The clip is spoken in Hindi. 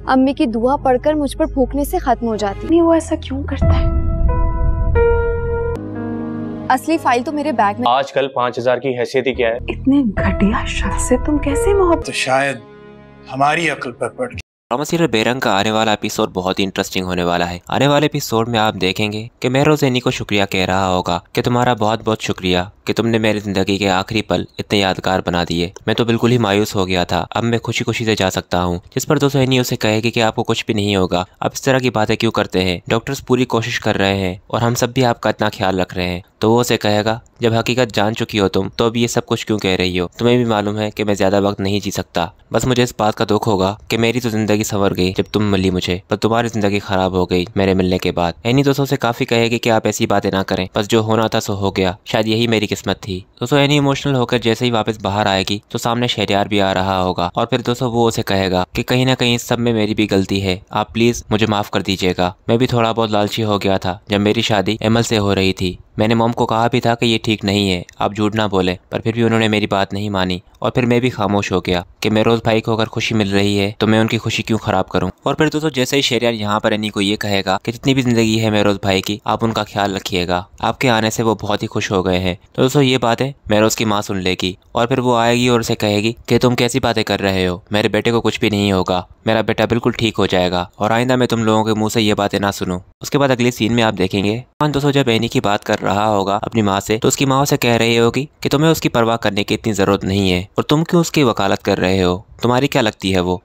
अम्मी की दुआ पढ़कर मुझ पर फूकने से खत्म हो जाती। नहीं, वो ऐसा क्यों करता है? असली फाइल तो मेरे बैग में। आजकल 5000 की हैसियत ही क्या है? इतने घटिया शख्स से तुम कैसे मोहब्बत? तो शायद हमारी अक्ल पर पड़ गई। ड्रामा सीरियल बेरंग का आने वाला एपिसोड बहुत ही इंटरेस्टिंग होने वाला है। आने वाले एपिसोड में आप देखेंगे कि मेहरोज एनी को शुक्रिया कह रहा होगा कि तुम्हारा बहुत बहुत शुक्रिया कि तुमने मेरी जिंदगी के आखिरी पल इतने यादगार बना दिए। मैं तो बिल्कुल ही मायूस हो गया था, अब मैं खुशी खुशी से जा सकता हूँ। जिस पर दोस्तों एनी उसे कहेगी कि आपको कुछ भी नहीं होगा, आप इस तरह की बातें क्यों करते हैं, डॉक्टर्स पूरी कोशिश कर रहे हैं और हम सब भी आपका इतना ख्याल रख रहे हैं। तो वो उसे कहेगा जब हकीकत जान चुकी हो तुम तो अब ये सब कुछ क्यों कह रही हो, तुम्हें भी मालूम है कि मैं ज्यादा वक्त नहीं जी सकता। बस मुझे इस बात का दुख होगा कि मेरी तो जिंदगी संवर गई जब तुम मिली मुझे, पर तुम्हारी जिंदगी खराब हो गई मेरे मिलने के बाद। एनी दोस्तों से काफी कहेगी कि आप ऐसी बातें ना करें, बस जो होना था सो हो गया, शायद यही मेरी किस्मत थी। दोस्तों एनी इमोशनल होकर जैसे ही वापस बाहर आएगी तो सामने शहरयार भी आ रहा होगा और फिर दोस्तों वो उसे कहेगा कि कहीं ना कहीं इस सब में मेरी भी गलती है, आप प्लीज मुझे माफ कर दीजिएगा। मैं भी थोड़ा बहुत लालची हो गया था जब मेरी शादी एमल से हो रही थी। मैंने मॉम को कहा भी था कि ये ठीक नहीं है, आप झूठ ना बोले, पर फिर भी उन्होंने मेरी बात नहीं मानी और फिर मैं भी खामोश हो गया कि मेरोज भाई को अगर खुशी मिल रही है तो मैं उनकी खुशी क्यों खराब करूं। और फिर दोस्तों जैसे ही शहरयार यहाँ पर एनी को ये कहेगा कि जितनी भी जिंदगी है मेरोज भाई की आप उनका ख्याल रखिएगा, आपके आने से वो बहुत ही खुश हो गए हैं। तो दोस्तों ये बातें मेरोज की माँ सुन लेगी और फिर वो आएगी और उसे कहेगी कि तुम कैसी बातें कर रहे हो, मेरे बेटे को कुछ भी नहीं होगा, मेरा बेटा बिल्कुल ठीक हो जाएगा और आइंदा मैं तुम लोगों के मुंह से ये बातें ना सुनूं। उसके बाद अगले सीन में आप देखेंगे दोस्तों जब एनी की बात कर रहा होगा अपनी माँ से तो उसकी माँ उसे कह रही होगी कि तुम्हें उसकी परवाह करने की इतनी जरूरत नहीं है और तुम क्यों उसकी वकालत कर रहे हो, तुम्हारी क्या लगती है वो।